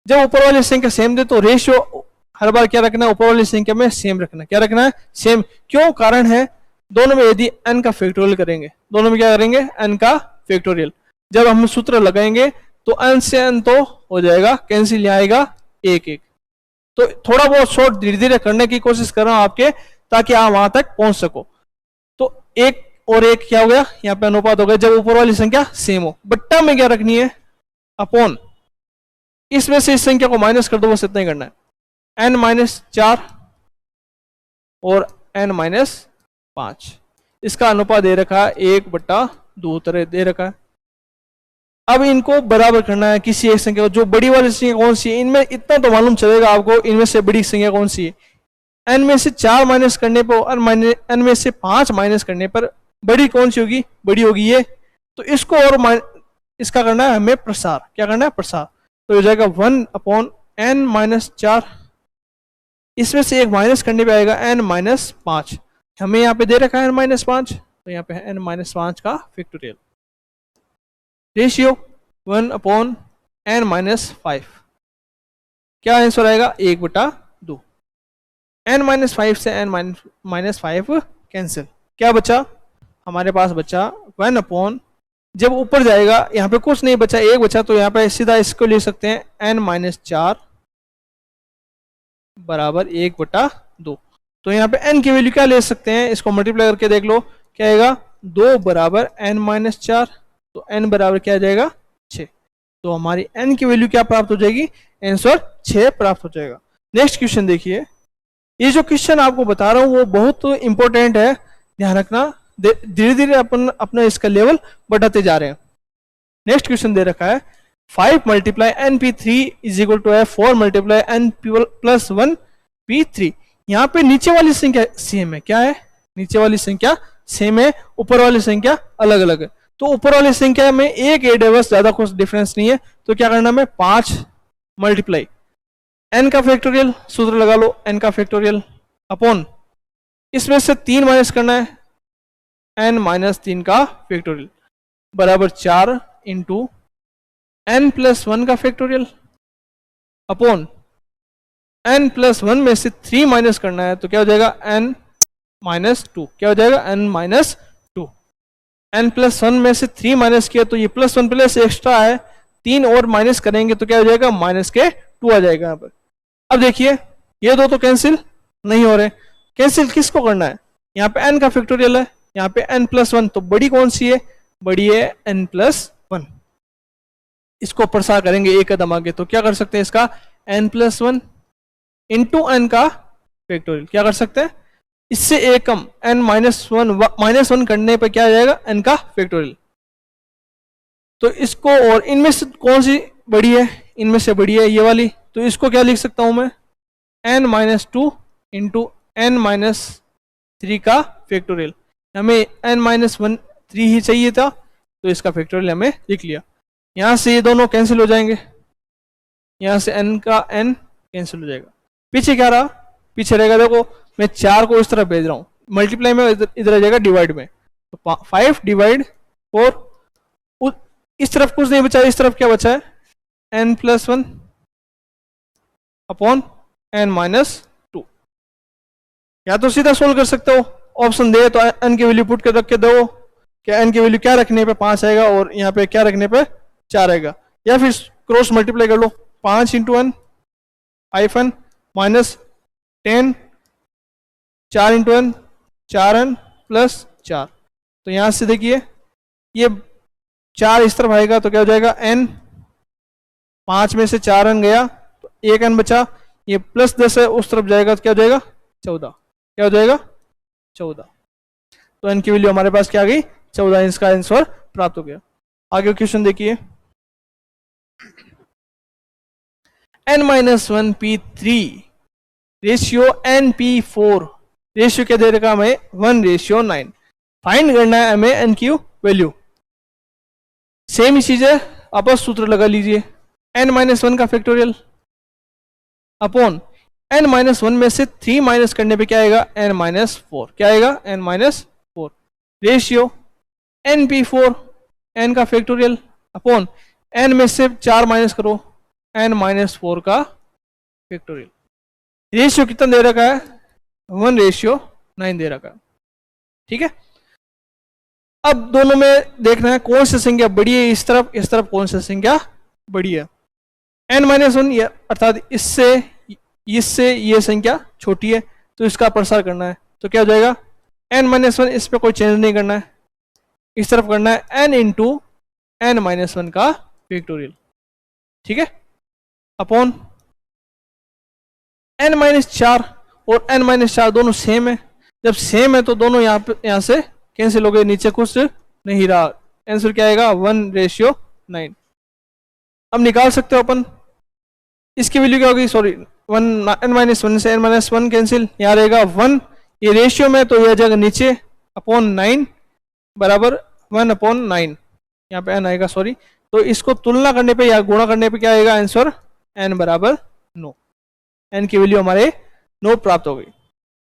जब ऊपर वाली संख्या सेम दे तो रेशियो हर बार क्या रखना है, ऊपर वाली संख्या में सेम रखना है। क्या रखना है, सेम। क्यों, कारण है दोनों में यदि n का फैक्टोरियल करेंगे, दोनों में क्या करेंगे n का फैक्टोरियल, जब हम सूत्र लगाएंगे तो n से n तो हो जाएगा कैंसिल, आएगा 1 1। तो थोड़ा बहुत शॉर्ट धीरे धीरे करने की कोशिश कर रहा हूं आपके, ताकि आप वहां तक पहुंच सको। तो 1 और 1 क्या हो गया, यहाँ पे अनुपात हो गया जब ऊपर वाली संख्या सेम हो। बट्टा में क्या रखनी है, अपॉन, इसमें से इस संख्या को माइनस कर दो, बस इतना ही करना है, n-4 और n-5, इसका अनुपात दे रखा है 1/2 तरह दे रखा है। अब इनको बराबर करना है किसी एक संख्या को, जो बड़ी वाली संख्या कौन सी है, इनमें इतना तो मालूम चलेगा आपको इनमें से बड़ी संख्या कौन सी है। n में से 4 माइनस करने पर और n में से 5 माइनस करने पर बड़ी कौन सी होगी, बड़ी होगी ये। तो इसको और इसका करना है हमें प्रसार, क्या करना है, प्रसार। तो हो जाएगा 1/n-4, इसमें से एक माइनस करने पे आएगा n-5, हमें यहाँ पे दे रखा है n-5, तो यहाँ पे है n-5 का फैक्टोरियल। रेशियो 1/n-5, क्या आंसर आएगा 1/2। n-5 से n-5 कैंसिल, क्या बचा हमारे पास, बचा 1/, जब ऊपर जाएगा यहाँ पे कुछ नहीं बचा, 1 बचा, तो यहाँ पे सीधा इसको ले सकते हैं n-4 बराबर 1/2। तो यहाँ पे n की वैल्यू क्या ले सकते हैं, इसको मल्टीप्लाई करके देख लो, क्या आएगा 2 बराबर n-4, तो n बराबर क्या आ जाएगा 6। तो हमारी n की वैल्यू क्या प्राप्त हो जाएगी, आंसर 6 प्राप्त हो जाएगा। नेक्स्ट क्वेश्चन देखिए, ये जो क्वेश्चन आपको बता रहा हूँ वो बहुत इंपॉर्टेंट है, ध्यान रखना, धीरे धीरे अपन अपना इसका लेवल बढ़ाते जा रहे हैं। नेक्स्ट क्वेश्चन दे रखा है 5 multiply np3 is equal to है 4 मल्टीप्लाई n प्लस 1 p3। यहाँ पे नीचे वाली संख्या सेम है, क्या है, नीचे वाली संख्या सेम है, ऊपर वाली संख्या अलग अलग है। तो ऊपर वाली संख्या में एक एड है, बस ज्यादा कुछ डिफरेंस नहीं है। तो क्या करना है, 5 मल्टीप्लाई n का फैक्टोरियल, सूत्र लगा लो, n का फैक्टोरियल अपॉन इसमें से 3 माइनस करना है, n-3 का फैक्टोरियल बराबर 4 इंटू n+1 का फैक्टोरियल अपॉन n+1 में से 3 माइनस करना है, तो क्या हो जाएगा n-2, क्या हो जाएगा n-2। n+1 में से 3 माइनस किया तो ये +1 प्लस एक्स्ट्रा है, 3 और माइनस करेंगे तो क्या हो जाएगा -2 आ जाएगा यहाँ पर। अब देखिए ये दो तो कैंसिल नहीं हो रहे, कैंसिल किसको करना है, यहाँ पे n का फैक्टोरियल है, यहाँ पे n+1, तो बड़ी कौन सी है, बड़ी है n+1। इसको प्रसार करेंगे एक कदम आगे, तो क्या कर सकते हैं, इसका n+1 इंटू n का फैक्टोरियल, क्या कर सकते हैं, इससे एक कम n-1 करने पे क्या आ जाएगा, n का फैक्टोरियल। तो इसको, और इनमें से कौन सी बड़ी है, इनमें से बड़ी है ये वाली, तो इसको क्या लिख सकता हूं मैं, n-2 इंटू n-3 का फैक्टोरियल। हमें n-3 ही चाहिए था, तो इसका फैक्टोरियल हमें लिख लिया। यहां से ये दोनों कैंसिल हो जाएंगे, यहां से n का n कैंसिल हो जाएगा। पीछे क्या रहा, पीछे रहेगा, देखो मैं 4 को इस तरफ भेज रहा हूं, मल्टीप्लाई में इधर आ जाएगा डिवाइड में, तो 5 डिवाइड 4, इस तरफ कुछ नहीं बचा, इस तरफ क्या बचा है, n+1 अपॉन n-2। या तो सीधा सोल्व कर सकते हो, ऑप्शन दे तो n की वैल्यू पुट कर रख के दो, क्या n की वैल्यू क्या रखने पे 5 आएगा और यहाँ पे क्या रखने पे 4 आएगा, या फिर क्रॉस मल्टीप्लाई कर लो, 5 into n -n -10, 4 into n 4n plus 4। तो यहां से देखिए ये 4 इस तरफ आएगा तो क्या हो जाएगा n, 5 में से 4n गया तो 1n बचा, ये +10 है उस तरफ जाएगा तो क्या हो जाएगा 14, क्या हो जाएगा 14। तो n की वैल्यू हमारे पास क्या आ गई 14, इसका आंसर प्राप्त हो गया। आगे क्वेश्चन देखिए, n-1 p3 ratio np4, ratio क्या दे रखा हमें 1:9, फाइंड करना है हमें n की वैल्यू। सेम ही चीज है, आपस सूत्र लगा लीजिए, n-1 का फैक्टोरियल अपॉन n-1 में से 3 माइनस करने पे क्या आएगा n-4, क्या आएगा n-4 रेशियो np4, n का फैक्टोरियल अपॉन n में से 4 माइनस करो n-4 का फैक्टोरियल। रेशियो कितना दे रखा है 1:9 दे रखा है, ठीक है। अब दोनों में देखना है कौन सी संख्या बड़ी है, इस तरफ कौन सी संख्या बड़ी है, n-1 अर्थात इससे ये संख्या छोटी है, तो इसका प्रसार करना है, तो क्या हो जाएगा n-1, इस पर कोई चेंज नहीं करना है, इस तरफ करना है n इंटू n-1 का फैक्टोरियल, ठीक है, अपॉन n-4 और n-4 दोनों सेम है, जब सेम है तो दोनों यहाँ से कैंसिल हो गए, नीचे कुछ नहीं रहा, आंसर क्या आएगा 1:9। अब निकाल सकते हो अपन, इसकी वैल्यू क्या होगी, सॉरी n-1 से n-1 कैंसिल, यहाँ रहेगा 1, ये रेशियो में तो यह जगह नीचे अपॉन 9 बराबर 1/9, यहाँ पे n आएगा सॉरी, तो इसको तुलना करने पे या गुणा करने पे क्या आएगा आंसर n बराबर 9, n की वैल्यू हमारे 9 प्राप्त हो गई।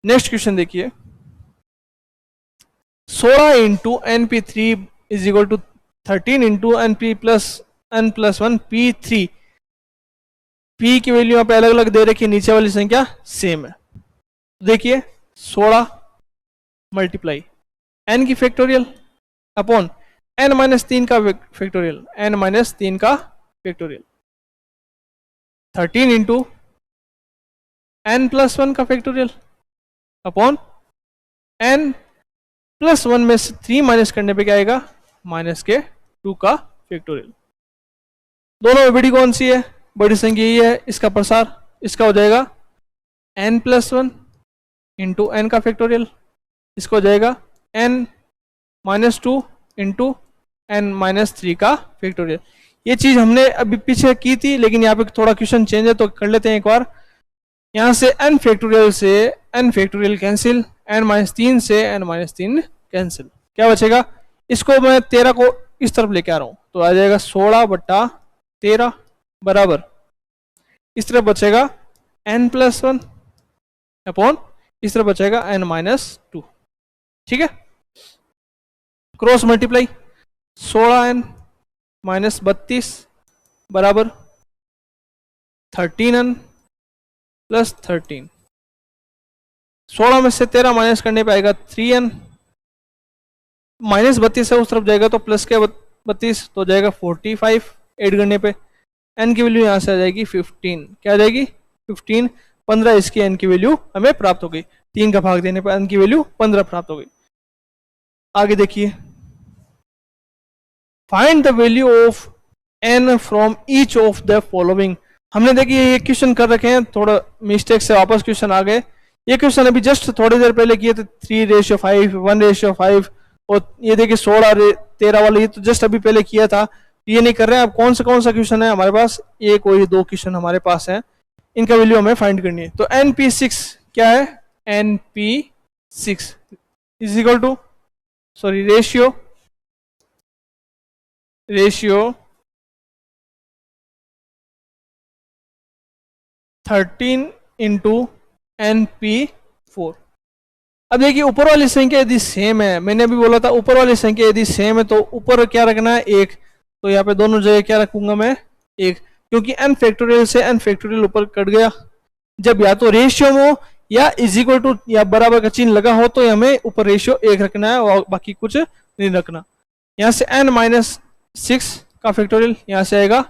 नेक्स्ट क्वेश्चन देखिए, 16 into np3 is equal to 13 into n+1 p3, p की वैल्यू यहाँ पे अलग अलग दे रखी है, नीचे वाली संख्या सेम है। देखिए 16 मल्टीप्लाई n की फैक्टोरियल अपॉन n-3 का फैक्टोरियल, n-3 का फैक्टोरियल, 13 इंटू n+1 का फैक्टोरियल अपॉन n प्लस 1 में से 3 माइनस करने पे क्या आएगा, माइनस के 2 का फैक्टोरियल। दोनों में बड़ी कौन सी है, बड़ी संख्या यही है, इसका प्रसार, इसका हो जाएगा n प्लस 1 इंटू एन का फैक्टोरियल, इसको हो जाएगा n minus 2 into n minus 3 का फैक्टोरियल। ये चीज हमने अभी पीछे की थी, लेकिन यहाँ पे थोड़ा क्वेश्चन चेंज है तो कर लेते हैं एक बार। यहाँ से n फैक्टोरियल से n factorial cancel, n minus 3 से n माइनस 3 कैंसिल, क्या बचेगा, इसको मैं 13 को इस तरफ लेके आ रहा हूँ तो आ जाएगा 16/13 बराबर, इस तरफ बचेगा n प्लस 1 अपॉन इस तरफ बचेगा n माइनस 2। ठीक है, क्रॉस मल्टीप्लाई 16n माइनस 32 बराबर 13n प्लस 13। 16 में से 13 माइनस करने पे आएगा 3n, माइनस 32 है उस तरफ जाएगा तो प्लस के 32 तो जाएगा 45, ऐड करने पे n की वैल्यू यहाँ से आ जाएगी 15, क्या आ जाएगी 15, 15 इसकी n की वैल्यू हमें प्राप्त हो गई, 3 का भाग देने पर n की वैल्यू 15 प्राप्त हो गई। आगे देखिए, find the value of n from each of the following. हमने देखिए ये क्वेश्चन कर रखे हैं, थोड़ा मिस्टेक से वापस क्वेश्चन आ गए। ये क्वेश्चन अभी जस्ट थोड़ी देर पहले किए थे, 3:5 1:5, और ये देखिए 16-13 वाला ये तो जस्ट अभी पहले किया था, ये नहीं कर रहे हैं। अब कौन सा क्वेश्चन है हमारे पास, एक और ये 2 क्वेश्चन हमारे पास है, इनका वैल्यू हमें फाइंड करनी है। तो np6 क्या है, np6 is equal to ratio 13 into np4। अब देखिए ऊपर वाली संख्या यदि सेम है, मैंने अभी बोला था ऊपर वाली संख्या यदि सेम है तो ऊपर क्या रखना है 1, तो यहाँ पे दोनों जगह क्या रखूंगा मैं 1, क्योंकि n फैक्टोरियल से n फैक्टोरियल ऊपर कट गया। जब या तो रेशियो में हो या इज इक्वल टू या बराबर का चिन्ह लगा हो तो हमें ऊपर रेशियो 1 रखना है और बाकी कुछ नहीं रखना। यहाँ से n माइनस 6 का फैक्टोरियल, यहाँ से आएगा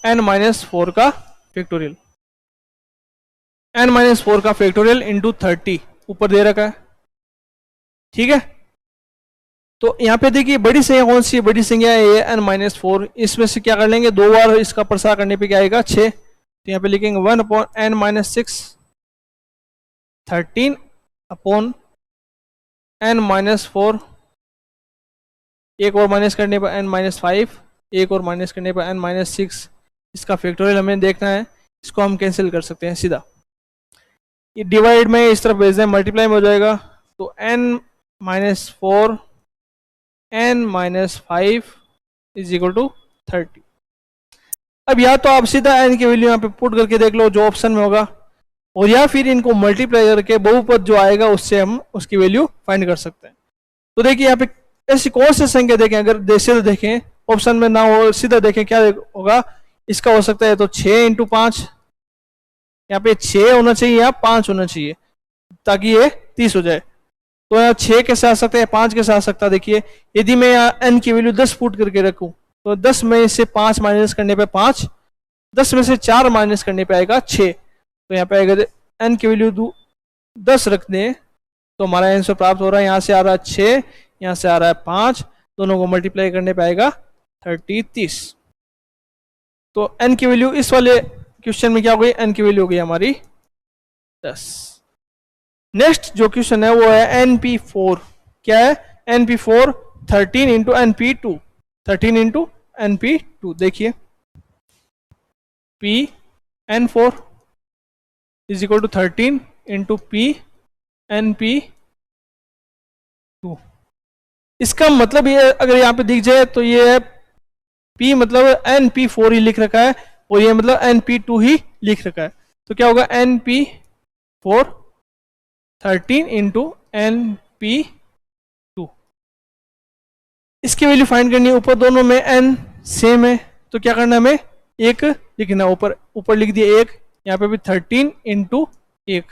n माइनस 4 का फैक्टोरियल, n माइनस 4 का फैक्टोरियल इंटू 30 ऊपर दे रखा है। ठीक है, तो यहाँ पे देखिए बड़ी संख्या कौन सी है, बड़ी संख्या है n माइनस 4, इसमें से क्या कर लेंगे 2 बार इसका प्रसार करने पे क्या आएगा 6, तो यहाँ पे लिखेंगे 1 upon n minus 6, 13 upon n minus 4, एक और माइनस करने पर n माइनस 5, एक और माइनस करने पर n माइनस 6, इसका फैक्टोरियल हमें देखना है, इसको हम कैंसिल कर सकते हैं सीधा, ये डिवाइड में इस तरफ भेज दें मल्टीप्लाई में हो जाएगा, तो n minus 4 n minus 5 is equal to 30। अब या तो आप सीधा n की वैल्यू यहाँ पे पुट करके देख लो जो ऑप्शन में होगा, और या फिर इनको मल्टीप्लाई करके बहुपद जो आएगा उससे हम उसकी वैल्यू फाइंड कर सकते हैं। तो देखिए यहाँ पे ऐसी कौन सी संख्या देखें, अगर सीधा देखें ऑप्शन में ना हो सीधा देखें क्या होगा, इसका हो सकता है तो 6 इंटू 5, यहाँ पे 6 होना चाहिए या 5 होना चाहिए ताकि ये 30 हो जाए। तो यहाँ 6 कैसे आ सकता है, 5 कैसे आ सकता है, देखिए यदि मैं यहाँ n की वैल्यू 10 पुट करके रखूँ तो 10 में से 5 माइनस करने पे 5, 10 में से 4 माइनस करने पे आएगा 6, तो यहाँ पे आएगा n की वैल्यू 10 रख दें तो हमारा आंसर प्राप्त हो रहा है, यहाँ से आ रहा है 6, यहाँ से आ रहा है 5, दोनों को मल्टीप्लाई करने पे आएगा 30। तो n की वैल्यू इस वाले क्वेश्चन में क्या हो गई, n की वैल्यू हो गई हमारी 10। नेक्स्ट जो क्वेश्चन है वो है np4, क्या है np4 13 into np2, 13 into np2, देखिए p n4 is equal to 13 into p np2। इसका मतलब ये अगर यहाँ पे दिख जाए तो ये है p मतलब np4 ही लिख रखा है और ये मतलब np2 ही लिख रखा है, तो क्या होगा np4 13 इंटू np2। इसकी वैल्यू फाइंड करनी है, ऊपर दोनों में n सेम है तो क्या करना है हमें 1 लिखना, ऊपर लिख दिया 1, यहाँ पे भी 13 इंटू 1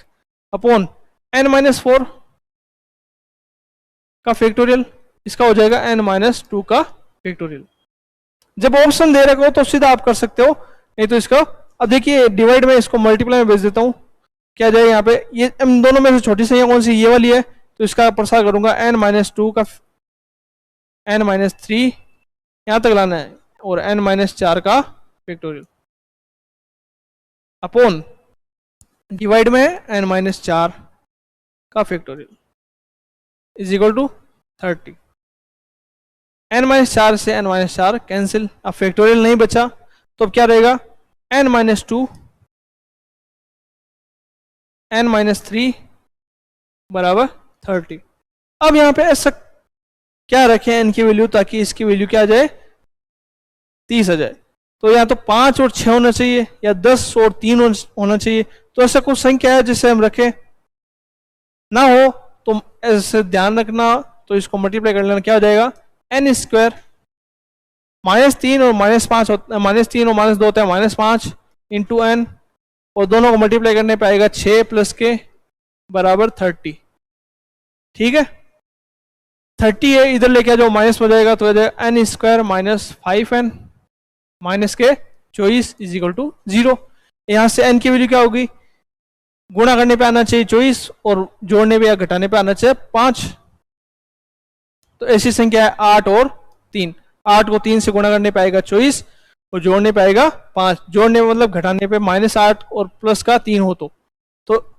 अपॉन n माइनस 4 का फैक्टोरियल, इसका हो जाएगा n माइनस 2 का फैक्टोरियल। जब ऑप्शन दे रखा हो तो सीधा आप कर सकते हो, नहीं तो इसका अब देखिए डिवाइड में इसको मल्टीप्लाई में भेज देता हूँ, क्या जाएगा यहाँ पे, ये इन दोनों में से छोटी संख्या कौन सी, ये वाली है, तो इसका प्रसार करूंगा n-2 का n-3 यहाँ तक लाना है और n-4 का फैक्टोरियल अपॉन डिवाइड में n-4 का factorial is equal to 30। n-4 से n-4 कैंसिल, अब फैक्टोरियल नहीं बचा तो अब क्या रहेगा n-2 n-3 बराबर 30। अब यहाँ पे ऐसा क्या रखें n की वैल्यू ताकि इसकी वैल्यू क्या आ जाए 30 आ जाए, तो या तो 5 और 6 होना चाहिए या 10 और 3 होना चाहिए। तो ऐसा कुछ संख्या है जिसे हम रखें, ना हो तो ऐसे ध्यान रखना, तो इसको मल्टीप्लाई कर लेना, क्या हो जाएगा n स्क्वायर -3 और -5 -3 और -2 होता है -5 इंटू n, और दोनों को मल्टीप्लाई करने पे आएगा 6 प्लस के बराबर 30। ठीक है, 30 है, इधर लेके आ जाओ माइनस हो जाएगा, तो हो जाएगा n स्क्वायर -5n माइनस के 24 इज इक्वल टू 0। यहाँ से n की वैल्यू क्या होगी, गुणा करने पे आना चाहिए 24 और जोड़ने पे या घटाने पे आना चाहिए 5। तो ऐसी संख्या है 8 और 3, 8 को 3 से गुणा करने पे आएगा 24 और जोड़ने पे आएगा 5, जोड़ने में मतलब घटाने पे -8 और प्लस का 3 हो तो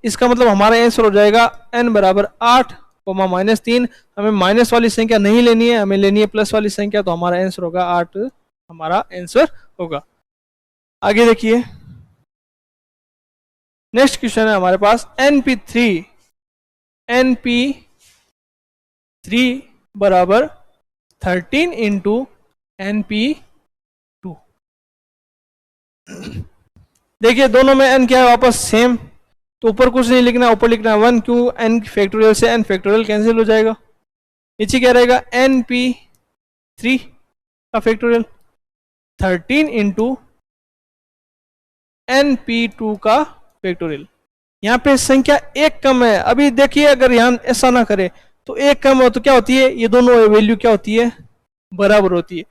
इसका मतलब हमारा आंसर हो जाएगा n बराबर 8 -3। हमें माइनस वाली संख्या नहीं लेनी है, हमें लेनी है प्लस वाली संख्या, तो हमारा आंसर होगा 8, हमारा आंसर होगा। आगे देखिए नेक्स्ट क्वेश्चन है हमारे पास np3 बराबर 13 इंटू np2। देखिए दोनों में n क्या है वापस सेम, तो ऊपर कुछ नहीं लिखना, ऊपर लिखना 1, क्यों n फैक्टोरियल से n फैक्टोरियल कैंसिल हो जाएगा। नीचे क्या रहेगा np3 का फैक्टोरियल 13 इंटू np2 का फैक्टोरियल। यहाँ पे संख्या एक कम है, अभी देखिए अगर यहाँ ऐसा ना करे तो एक कम हो तो क्या होती है, ये दोनों वैल्यू क्या होती है बराबर होती है,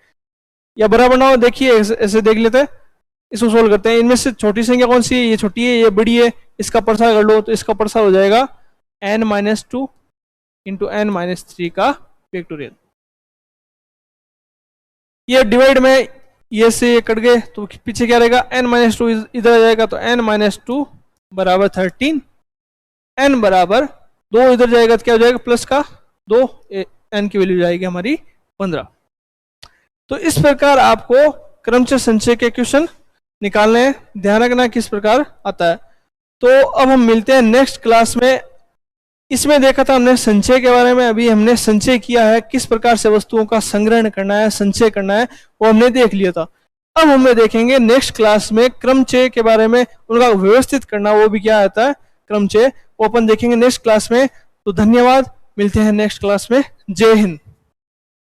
या बराबर ना हो, देखिए ऐसे देख लेते हैं, इसको सोल्व करते हैं। इनमें से छोटी संख्या कौन सी है, ये छोटी है ये बड़ी है, इसका प्रसार कर लो, तो इसका प्रसार हो जाएगा n-2 इंटू n-3 का फैक्टोरियल। ये डिवाइड में ये से कट गए तो पीछे क्या रहेगा n-2 इधर आ जाएगा, तो n-2 बराबर 13, n बराबर 2 इधर जाएगा तो क्या हो जाएगा प्लस का 2, n की वैल्यू जाएगी हमारी 15। तो इस प्रकार आपको क्रमचय संचय के क्वेश्चन निकालने हैं, ध्यान रखना किस प्रकार आता है। तो अब हम मिलते हैं नेक्स्ट क्लास में। इसमें देखा था हमने संचय के बारे में, अभी हमने संचय किया है, किस प्रकार से वस्तुओं का संग्रहण करना है, संचय करना है, वो हमने देख लिया था। अब हम देखेंगे नेक्स्ट क्लास में क्रमचय के बारे में, उनका व्यवस्थित करना, वो भी क्या आता है क्रमचय, वो अपन देखेंगे नेक्स्ट क्लास में। तो धन्यवाद, मिलते हैं नेक्स्ट क्लास में। जय हिंद।